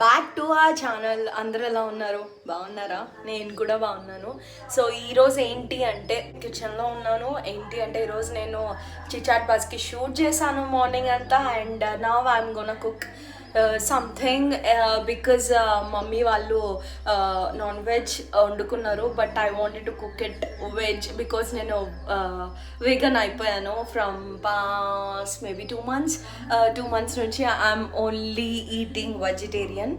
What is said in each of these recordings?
Back to our channel. అందరూ ఎలా ఉన్నారు? బాగున్నారా? నేను కూడా బాగున్నాను. సో ఈరోజు ఏంటి అంటే కిచెన్లో ఉన్నాను. ఏంటి అంటే ఈరోజు నేను చిచాట్ బస్కి షూట్ చేశాను మార్నింగ్ అంతా. And now I'm gonna cook something because mummy వాళ్ళు నాన్ వెజ్ వండుకున్నారు. But I wanted to cook it veg because నేను వీగన్ అయిపోయాను from past maybe 2 months. 2 months నుంచి I'm only eating vegetarian.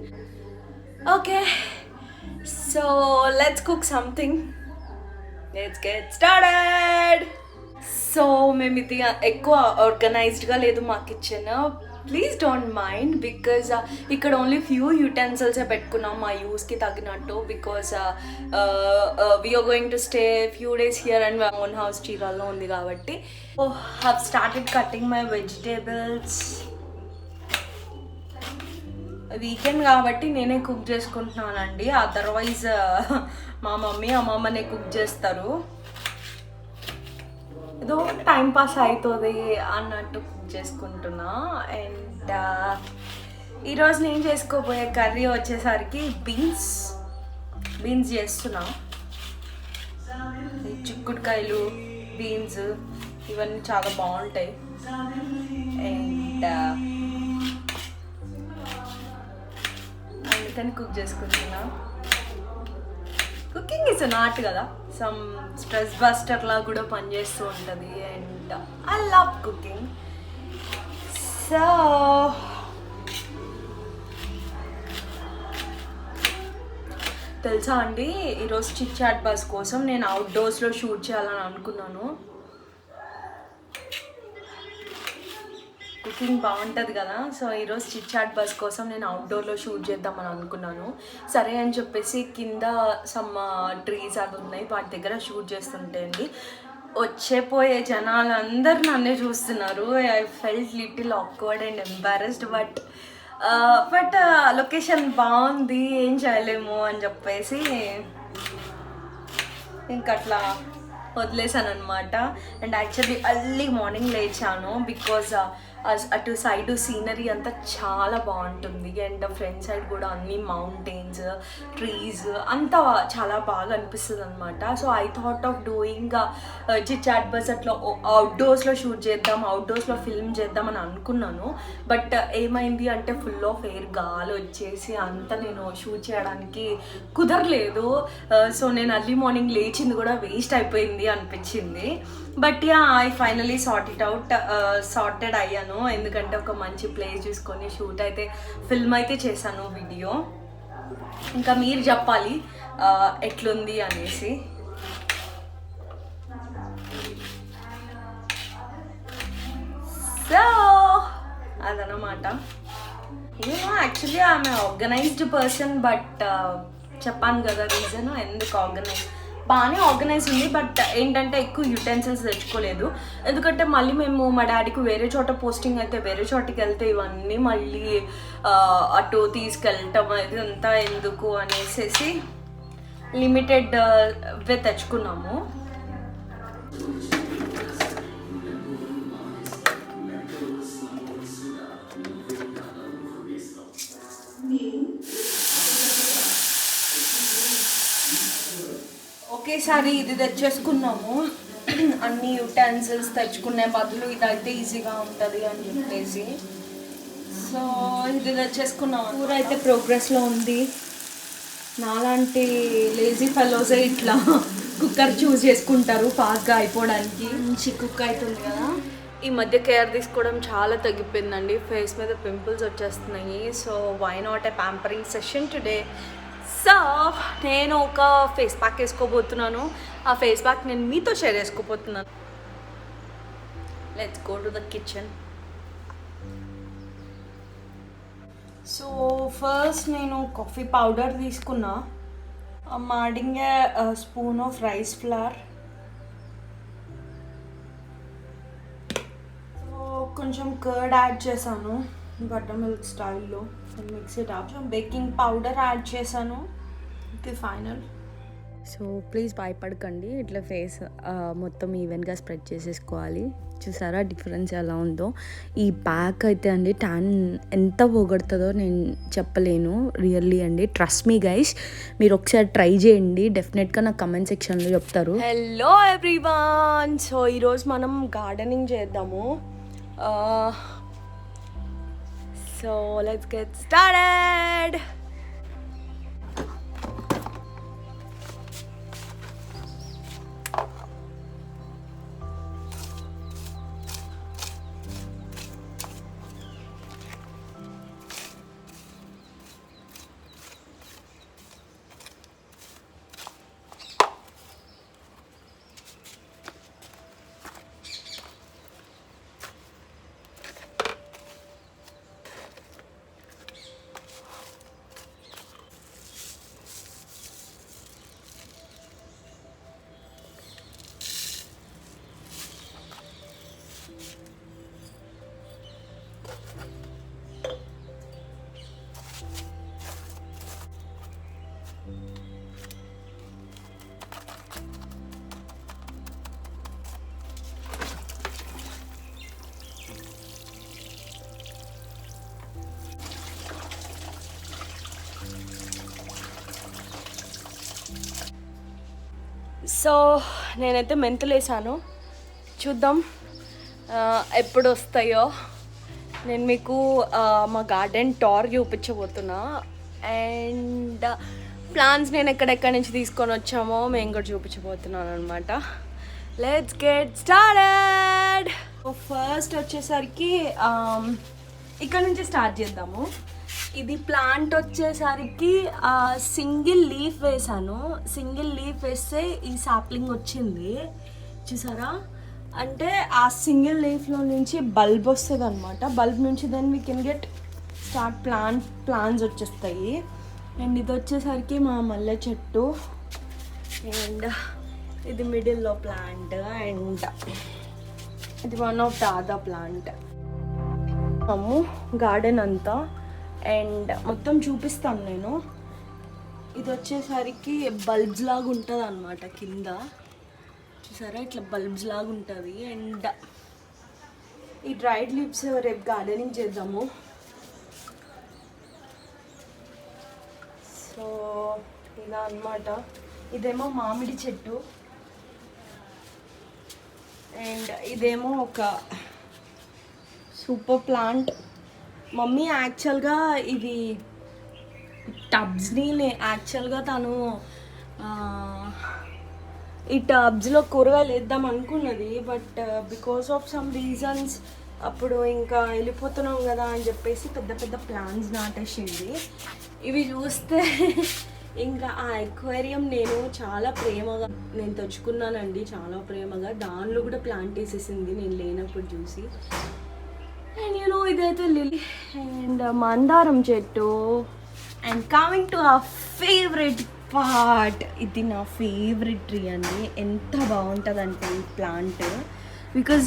Okay, so let's cook something. Let's get started. So మేము ఇది ఎక్కువ ఆర్గనైజ్డ్గా లేదు మా kitchen. Please don't mind because ఇక్కడ ఓన్లీ ఫ్యూ యూటెన్సిల్సే పెట్టుకున్నాం మా యూస్కి తగినట్టు. Because we are going to stay few days here and own house చీరాల్లో ఉంది కాబట్టి. Have started cutting my vegetables. Weekend కాబట్టి నేనే కుక్ చేసుకుంటున్నానండి. అదర్వైజ్ మా మమ్మీ అమ్మమ్మనే కుక్ చేస్తారు. ఏదో టైం పాస్ అవుతుంది అన్నట్టు కుక్ చేసుకుంటున్నా. అండ్ ఈరోజు నేను చేసుకోబోయే కర్రీ వచ్చేసరికి బీన్స్ చేస్తున్నా. చిక్కుడుకాయలు, బీన్స్ ఇవన్నీ చాలా బాగుంటాయి. అండ్ అందుకని కుక్ చేసుకుంటున్నా. కుకింగ్ ఇస్ నాట్ కదా, సమ్ స్ట్రెస్ బస్టర్ లా కూడా పనిచేస్తూ ఉంటుంది. And I love cooking. So తెలుసా అండి, ఈరోజు చిట్ చాట్ బస్ కోసం నేను అవుట్డోర్స్లో షూట్ చేయాలని అనుకున్నాను. కుకింగ్ బాగుంటుంది కదా, సో ఈరోజు చిట్ చాట్ బస్ కోసం నేను అవుట్డోర్లో షూట్ చేద్దామని అనుకున్నాను. సరే అని చెప్పేసి కింద సమ్ ట్రీస్ అవి ఉన్నాయి, వాటి దగ్గర షూట్ చేస్తుంటే అండి వచ్చేపోయే జనాలు అందరు నన్నే చూస్తున్నారు. I felt little awkward and embarrassed. But location బాగుంది, ఏం చేయలేము అని చెప్పేసి ఇంకట్లా వదిలేసాను అనమాట. అండ్ యాక్చువల్లీ ఎర్లీ మార్నింగ్ లేచాను బికాజ్ అటు సైడ్ సీనరీ అంతా చాలా బాగుంటుంది. అండ్ ఫ్రంట్ సైడ్ కూడా అన్ని మౌంటైన్స్, ట్రీస్ అంతా చాలా బాగా అనిపిస్తుంది అనమాట. So I thought of doing chit chat బస్ అట్లా అవుట్డోర్స్లో షూట్ చేద్దాం, అవుట్డోర్స్లో ఫిల్మ్ చేద్దాం అని అనుకున్నాను. బట్ ఏమైంది అంటే ఫుల్ ఆఫ్ ఎయిర్ గాలి వచ్చేసి అంతా నేను షూట్ చేయడానికి కుదరలేదు. సో నేను ఎర్లీ మార్నింగ్ లేచింది కూడా వేస్ట్ అయిపోయింది అనిపించింది. But yeah, I finally sorted అయ్యాను. ఎందుకంటే ఒక మంచి ప్లేస్ చూసుకొని షూట్ అయితే ఫిల్మ్ అయితే చేశాను వీడియో. ఇంకా మీరు చెప్పాలి ఎట్లుంది అనేసి. సో అదనమాట. యాక్చువల్లీ ఆమె ఆర్గనైజ్డ్ పర్సన్. బట్ చెప్పాను కదా రీజన్ ఎందుకు బాగానే ఆర్గనైజ్ ఉంది. బట్ ఏంటంటే ఎక్కువ యూటెన్సిల్స్ తెచ్చుకోలేదు. ఎందుకంటే మళ్ళీ మేము మా డాడీకి వేరే చోట పోస్టింగ్ అయితే వేరే చోటికి వెళ్తే ఇవన్నీ మళ్ళీ అటు తీసుకెళ్ళటం ఇదంతా ఎందుకు అనేసి లిమిటెడ్ తెచ్చుకున్నాము. ఒకేసారి ఇది తెచ్చేసుకున్నాము. అన్ని యూటెన్సిల్స్ తెచ్చుకునే బదులు ఇదైతే ఈజీగా ఉంటుంది అని చెప్పేసి సో ఇది తెచ్చేసుకున్నాము. కూర అయితే ప్రోగ్రెస్లో ఉంది. నాలాంటి లేజీ ఫెలోసే ఇట్లా కుక్కర్ చూస్ చేసుకుంటారు ఫాస్ట్గా అయిపోవడానికి. మంచి కుక్ అవుతుంది కదా. ఈ మధ్య కేర్ తీసుకోవడం చాలా తగ్గిపోయిందండి. ఫేస్ మీద పింపుల్స్ వచ్చేస్తున్నాయి. So why not a pampering session today. సో నేను ఒక ఫేస్ ప్యాక్ వేసుకోబోతున్నాను. ఆ ఫేస్ ప్యాక్ నేను మీతో షేర్ చేసుకోబోతున్నాను. Let's go to the kitchen. So first నేను కాఫీ పౌడర్ తీసుకున్నా. Adding a spoon of rice flour. So కొంచెం కర్డ్ యాడ్ చేశాను బటర్ మిల్క్ స్టైల్లో. Mix it up. Baking powder add చేశాను. ఇది ఫైనల్. సో ప్లీజ్ భయపడకండి, ఇట్లా ఫేస్ మొత్తం ఈవెన్గా స్ప్రెడ్ చేసేసుకోవాలి. చూసారా డిఫరెన్స్ ఎలా ఉందో. ఈ ప్యాక్ అయితే అండి ట్యాన్ ఎంత పోగొడుతుందో నేను చెప్పలేను, రియల్లీ అండి. ట్రస్ట్ మీ గైస్, మీరు ఒకసారి ట్రై చేయండి, డెఫినెట్గా నాకు కమెంట్ సెక్షన్లో చెప్తారు. హలో ఎవ్రీవన్, సో ఈరోజు మనం గార్డెనింగ్ చేద్దాము. So let's get started. So నేనైతే మెంతులు వేసాను, చూద్దాం ఎప్పుడు వస్తాయో. నేను మీకు మా గార్డెన్ టూర్ చూపించబోతున్నా, అండ్ ప్లాంట్స్ నేను ఎక్కడెక్కడి నుంచి తీసుకొని వచ్చామో మేము కూడా చూపించబోతున్నాను అనమాట. Let's get started. ఫస్ట్ వచ్చేసరికి ఇక్కడ నుంచి స్టార్ట్ చేద్దాము. ఇది ప్లాంట్ వచ్చేసరికి సింగిల్ లీఫ్ వేసాను. సింగిల్ లీఫ్ వేస్తే ఈ సాప్లింగ్ వచ్చింది, చూసారా. అంటే ఆ సింగిల్ లీఫ్లో నుంచి బల్బ్ వస్తుంది అనమాట. బల్బ్ నుంచి then we can get start plants వచ్చేస్తాయి. అండ్ ఇది వచ్చేసరికి మా మల్లె చెట్టు, అండ్ ఇది మిడిల్లో ప్లాంట్, అండ్ ఇది one of the other plant. Garden అంతా అండ్ మొత్తం చూపిస్తాను నేను. ఇది వచ్చేసరికి బల్బ్స్ లాగా ఉంటుంది అనమాట కింద, చూసారా ఇట్లా బల్బ్స్ లాగా ఉంటుంది. అండ్ ఈ డ్రైడ్ లీవ్స్ రేపు గార్డెనింగ్ చేద్దాము. సో ఇలా అనమాట. ఇదేమో మామిడి చెట్టు, అండ్ ఇదేమో ఒక సూపర్ ప్లాంట్. మమ్మీ యాక్చువల్గా ఇది టబ్స్ని యాక్చువల్గా తను ఈ టబ్స్లో కూరగాయలు వేద్దాం అనుకున్నది, but because of some reasons అప్పుడు ఇంకా వెళ్ళిపోతున్నాం కదా అని చెప్పేసి పెద్ద పెద్ద ప్లాంట్స్ నాటేసింది. ఇవి చూస్తే ఇంకా ఆ ఎక్వేరియం నేను చాలా ప్రేమగా నేను తెచ్చుకున్నానండి, చాలా ప్రేమగా. దానిలో కూడా ప్లాంట్ వేసేసింది నేను లేనప్పుడు చూసి. అండ్ ఇదైతే లిలీ అండ్ మందారం చెట్టు. అండ్ కమింగ్ టు ఆ ఫేవరెట్ పార్ట్, ఇది నా ఫేవరెట్ ట్రీ అండి. ఎంత బాగుంటుందంటే ఈ ప్లాంట్, బికాజ్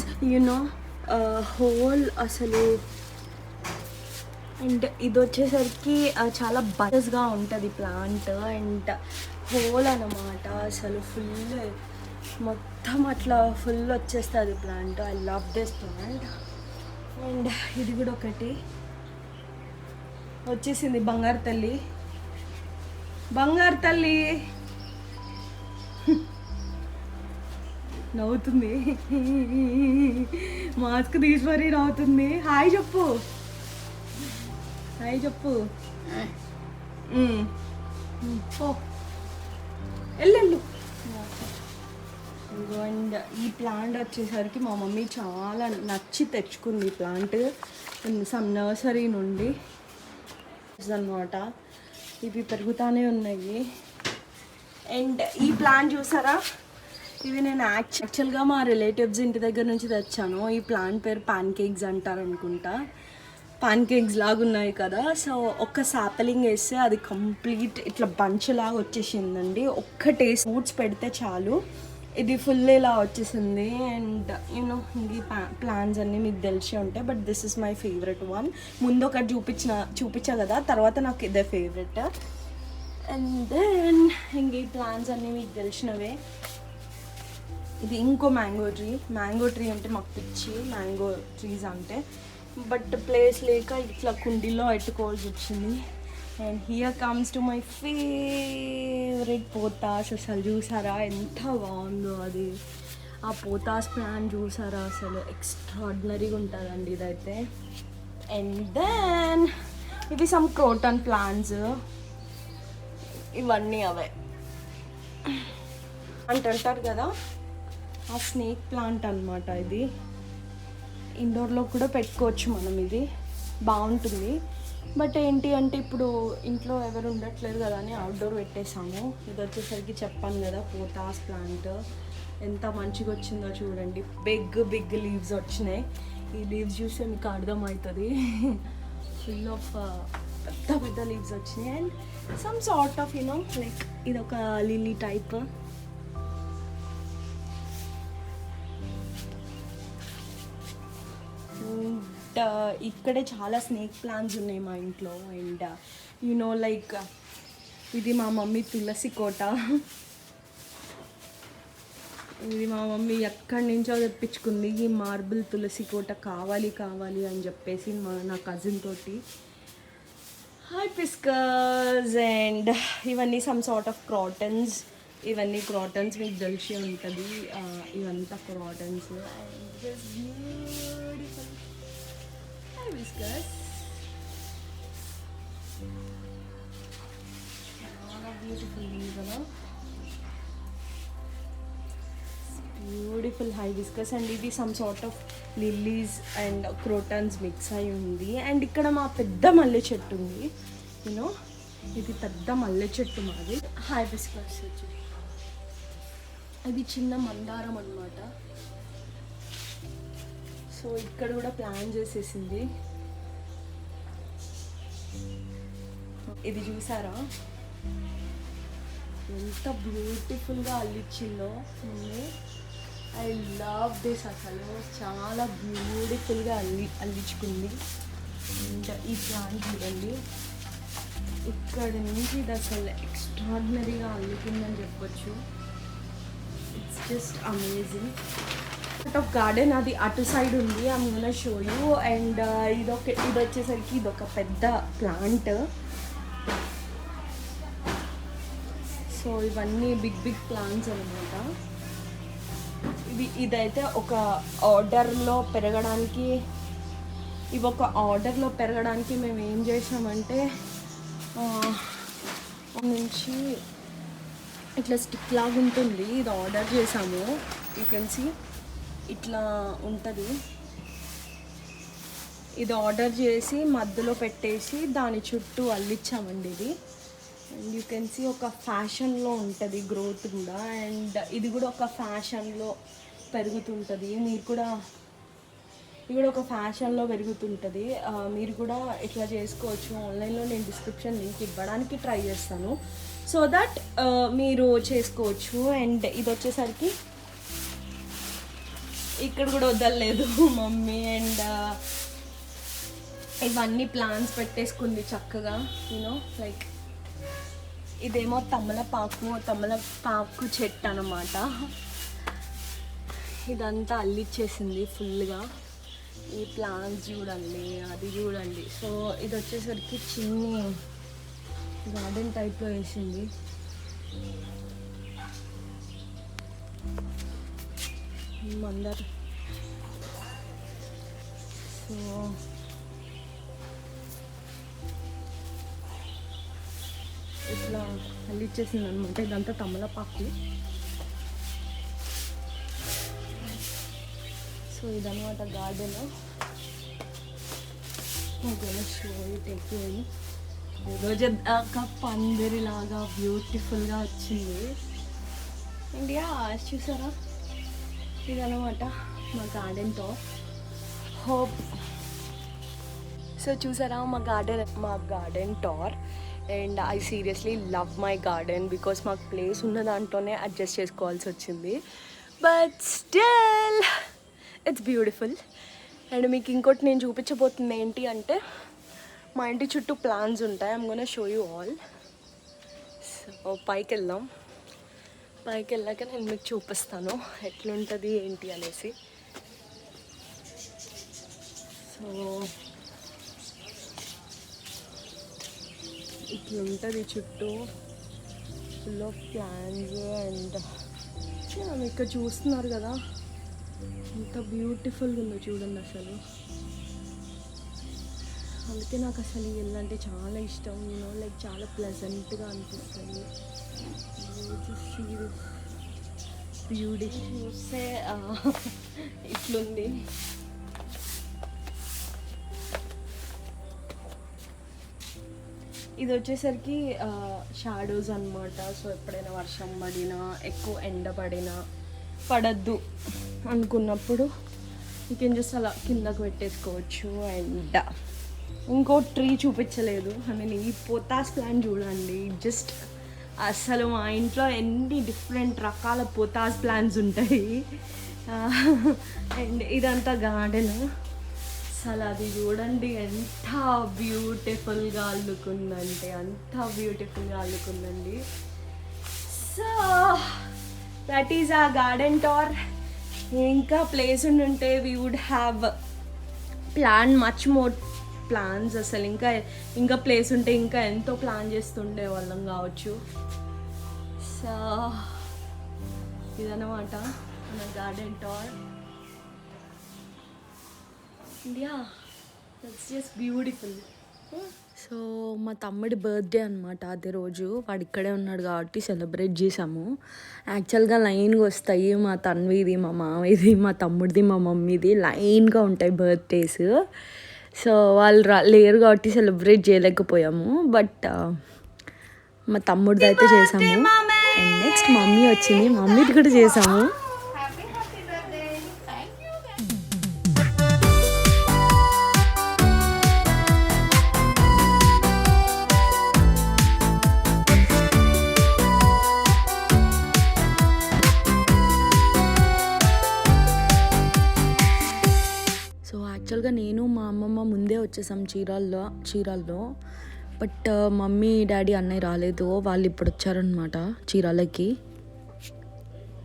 హోల్ అసలు. అండ్ ఇది వచ్చేసరికి చాలా బటర్స్గా ఉంటుంది ప్లాంట్, అండ్ హోల్ అన్నమాట. అసలు ఫుల్ మొత్తం అట్లా ఫుల్ వచ్చేస్తుంది plant. I love this plant. And ఇది కూడా ఒకటి వచ్చేసింది, బంగారు తల్లి. బంగారు తల్లి నవ్వుతుంది, మాస్క్ తీసి మరీ నవ్వుతుంది. హాయ్ చెప్పు, హాయ్ చెప్పు. ఓ వెళ్ళు. అండ్ ఈ ప్లాంట్ వచ్చేసరికి మా మమ్మీ చాలా నచ్చి తెచ్చుకుంది. ఈ ప్లాంట్ సమ్ నర్సరీ నుండి అన్నమాట. ఇవి పెరుగుతూనే ఉన్నాయి. అండ్ ఈ ప్లాంట్ చూసారా, ఇవి నేను యాక్చువల్గా మా రిలేటివ్స్ ఇంటి దగ్గర నుంచి తెచ్చాను. ఈ ప్లాంట్ పేరు పాన్ కేక్స్ అంటారు అనుకుంటా. పాన్ కేక్స్ లాగా ఉన్నాయి కదా. సో ఒక్క సాపలింగ్ వేస్తే అది కంప్లీట్ ఇట్లా బంచ్ లాగా వచ్చేసిందండి. ఒక్కటే ఫ్రూట్స్ పెడితే చాలు, ఇది ఫుల్ ఇలా వచ్చేసింది. అండ్ ఈ ప్లాన్స్ అన్నీ మీకు తెలిసే ఉంటాయి, but this is my favourite one. ముందు ఒకటి చూపించా కదా, తర్వాత నాకు ఇదే ఫేవరెట్. అండ్ దెన్ ఇంక ఈ ప్లాంట్స్ అన్నీ మీకు తెలిసినవే. ఇది ఇంకో మ్యాంగో ట్రీ అంటే మాకు పిచ్చి మ్యాంగో ట్రీస్ అంటే, బట్ ప్లేస్ లేక ఇట్లా కుండీలో పెట్టుకోవాల్సి వచ్చింది. And here comes to my favourite pothos. అసలు చూసారా ఎంత బాగుందో అది, ఆ పోతాస్ ప్లాంట్ చూసారా, అసలు ఎక్స్ట్రాడినరీగా ఉంటుందండి ఇదైతే. అండ్ దెన్ ఇవి సమ్ క్రోటన్ ప్లాంట్స్, ఇవన్నీ అవే అంటారు కదా, ఆ స్నేక్ ప్లాంట్ అనమాట ఇది. ఇండోర్లో కూడా పెట్టుకోవచ్చు మనం, ఇది బాగుంటుంది. బట్ ఏంటి అంటే ఇప్పుడు ఇంట్లో ఎవరు ఉండట్లేదు కదా అని అవుట్డోర్ పెట్టేసాము. ఇది వచ్చేసరికి చెప్పాను కదా పోతాస్ ప్లాంట్, ఎంత మంచిగా వచ్చిందో చూడండి. బిగ్ లీవ్స్ వచ్చినాయి. ఈ లీవ్స్ చూస్తే మీకు అర్థమవుతుంది, ఫుల్ ఆఫ్ పెద్ద లీవ్స్ వచ్చినాయి. And some sort of you know like ఇది ఒక లిల్లీ టైప్. ఇక్కడే చాలా స్నేక్ ప్లాంట్స్ ఉన్నాయి మా ఇంట్లో. అండ్ యూనో లైక్ ఇది మా మమ్మీ తులసి కోట, ఇది మా మమ్మీ ఎక్కడి నుంచో తెప్పించుకుంది. ఈ మార్బుల్ తులసి కోట కావాలి అని చెప్పేసి నా కజిన్ తోటి. హైబిస్కస్ అండ్ ఇవన్నీ సమ్ సార్ట్ ఆఫ్ క్రాటన్స్. ఇవన్నీ క్రాటన్స్ మీకు తెలిసి ఉంటుంది, ఇవంతా క్రాటన్స్. హైబిస్కస్ చాలా బ్యూటిఫుల్ కదా, బ్యూటిఫుల్ హైబిస్కస్. అండ్ ఇది some sort of lilies and crotons mix అయి ఉంది. అండ్ ఇక్కడ మా పెద్ద మల్లె చెట్టు ఉంది, యూనో ఇది పెద్ద మల్లె చెట్టు మాది. హైబిస్కస్ వచ్చి అది చిన్న మందారం అన్నమాట. సో ఇక్కడ కూడా ప్లాన్ చేసేసింది. ఇది చూసారా ఎంత బ్యూటిఫుల్గా అల్లిచ్చిందో. ఐ లవ్ దిస్, అసలు చాలా బ్యూటిఫుల్గా అల్లించుకుంది. అండ్ ఈ ప్లాంట్ చూడండి, ఇక్కడ నుంచి ఇది అసలు ఎక్స్ట్రాడినరీగా అల్లుకుందని చెప్పొచ్చు. It's just amazing. Part of garden అది అటు సైడ్ ఉంది, I'm gonna show you. And ఇది వచ్చేసరికి ఇదొక పెద్ద ప్లాంట్. సో ఇవన్నీ బిగ్ ప్లాంట్స్ అనమాట. ఇదైతే ఒక ఆర్డర్లో పెరగడానికి, ఇవి ఒక ఆర్డర్లో పెరగడానికి మేము ఏం చేసామంటే నుంచి ఇట్లా స్టిక్ లాగా ఉంటుంది, ఇది ఆర్డర్ చేసాము. యూ కెన్ సీ ఇట్లా ఉంటుంది. ఇది ఆర్డర్ చేసి మధ్యలో పెట్టేసి దాని చుట్టూ అల్లిచ్చామండి ఇది. అండ్ యూ కెన్ సీ ఒక ఫ్యాషన్లో ఉంటుంది గ్రోత్ కూడా. అండ్ ఇది కూడా ఒక ఫ్యాషన్లో పెరుగుతుంటుంది. మీరు కూడా ఇది కూడా ఒక ఫ్యాషన్లో పెరుగుతుంటుంది. మీరు కూడా ఇట్లా చేసుకోవచ్చు. ఆన్లైన్లో నేను డిస్క్రిప్షన్ లింక్ ఇవ్వడానికి ట్రై చేస్తాను, సో దట్ మీరు చేసుకోవచ్చు. అండ్ ఇది వచ్చేసరికి ఇక్కడ కూడా వదలలేదు మమ్మీ. అండ్ ఇవన్నీ ప్లాన్స్ పెట్టేసుకుంది చక్కగా, యూనో లైక్ ఇదేమో తమలపాకు చెట్టు అన్నమాట. ఇదంతా అల్లిచ్చేసింది ఫుల్గా. ఈ ప్లాంట్స్ చూడండి, అది చూడండి. సో ఇది వచ్చేసరికి చిన్ని గార్డెన్ టైప్లో వేసింది. మందర్. సో ఇట్లా అల్లిచ్చేసింది అనమాట. ఇదంతా తమలపాకు. సో ఇదన్నమాట గార్డెన్. షో టెక్కింది ఈరోజు దాకా పందిరిలాగా బ్యూటిఫుల్గా వచ్చింది. ఇండియా చూసారా, ఇదన్నమాట మా గార్డెన్తో హోప్. సో చూసారా మా garden tour. And I seriously love my garden because మాకు ప్లేస్ ఉన్న దాంట్లోనే అడ్జస్ట్ చేసుకోవాల్సి వచ్చింది. But still it's beautiful. And మీకు ఇంకోటి నేను చూపించబోతుంది ఏంటి అంటే, మా ఇంటి చుట్టూ ప్లాంట్స్ ఉంటాయి. I'm gonna show you all. So పైకి వెళ్దాం. పైకి వెళ్ళాక నేను మీకు చూపిస్తాను ఎట్లుంటుంది ఏంటి అనేసి. సో ఇట్లుంటుంది చుట్టూ, ఫుల్ ఆఫ్ ప్లాంట్స్. అండ్ ఇక్కడ చూస్తున్నారు కదా ఎంత బ్యూటిఫుల్గా ఉందో చూడండి అసలు. అందుకే నాకు అసలు ఈ ఇల్లు అంటే చాలా ఇష్టం. లైక్ చాలా ప్లెజెంట్గా అనిపిస్తుంది. బ్యూటీ చూస్తే ఇట్లుంది. ఇది వచ్చేసరికి షాడోస్ అన్నమాట. సో ఎప్పుడైనా వర్షం పడినా, ఎక్కువ ఎండ పడినా, పడద్దు అనుకున్నప్పుడు యూ కెన్ జస్ట్ అలా కిందకు పెట్టేసుకోవచ్చు. అండ్ ఇంకో ట్రీ చూపించలేదు, ఈ పోతాస్ ప్లాంట్ చూడండి. జస్ట్ అసలు మా ఇంట్లో ఎన్ని డిఫరెంట్ రకాల పోతాస్ ప్లాంట్స్ ఉంటాయి. అండ్ ఇదంతా గార్డెన్. అసలు అది చూడండి ఎంత బ్యూటిఫుల్గా అల్లుకుందంటే అంత బ్యూటిఫుల్గా అల్లుకుందండి. సో దట్ ఈజ్ ఆ గార్డెన్ టూర్. ఇంకా ప్లేస్ ఉంటే we would have plan much more plans. అసలు ఇంకా ప్లేస్ ఉంటే ఇంకా ఎంతో ప్లాన్ చేస్తుండే వాళ్ళం కావచ్చు. సో ఇదన్నమాట మన garden tour. Yeah, that's just beautiful. So మా తమ్ముడి బర్త్డే అనమాట అదే రోజు. వాడు ఇక్కడే ఉన్నాడు కాబట్టి సెలబ్రేట్ చేసాము. యాక్చువల్గా లైన్గా వస్తాయి మా తన్విది, మా మామయ్యది, మా తమ్ముడిది, మా మమ్మీది లైన్గా ఉంటాయి బర్త్డేస్. సో వాళ్ళు లేరు కాబట్టి సెలబ్రేట్ చేయలేకపోయాము. బట్ మా తమ్ముడిది అయితే చేసాము. అండ్ నెక్స్ట్ మమ్మీ వచ్చింది, మమ్మీది కూడా చేసాము. యాక్చువల్గా నేను మా అమ్మమ్మ ముందే వచ్చేసాం చీరాల్లో. బట్ మమ్మీ డాడీ అన్నయ్య రాలేదు, వాళ్ళు ఇప్పుడు వచ్చారనమాట చీరాలకి.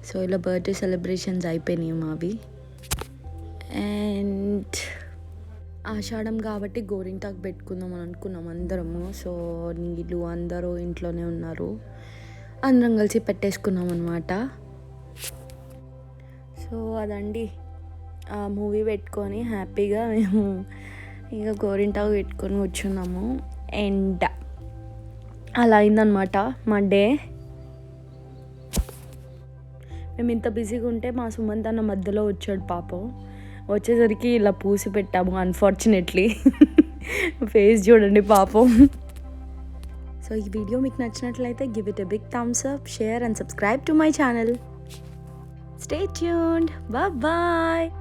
సో ఇలా బర్త్డే సెలబ్రేషన్స్ అయిపోయినాయి మావి. అండ్ ఆషాఢం కాబట్టి గోరింటాకు పెట్టుకుందాం అని అనుకున్నాం అందరము. సో నీళ్ళు అందరూ ఇంట్లోనే ఉన్నారు, అందరం కలిసి పెట్టేసుకున్నాం అనమాట. సో అదండి, ఆ మూవీ పెట్టుకొని హ్యాపీగా మేము ఇంకా గోరింటాకు పెట్టుకొని కూర్చున్నాము. అండ్ అలా అయిందనమాట మా డే. మేము ఇంత బిజీగా ఉంటే మా సుమంత్ అన్న మధ్యలో వచ్చాడు పాపం. వచ్చేసరికి ఇలా పూసి పెట్టాము అన్ఫార్చునేట్లీ. ఫేస్ చూడండి పాపం. సో ఈ వీడియో మీకు నచ్చినట్లయితే give it a big thumbs up, share and subscribe to my channel. Stay tuned. Bye bye.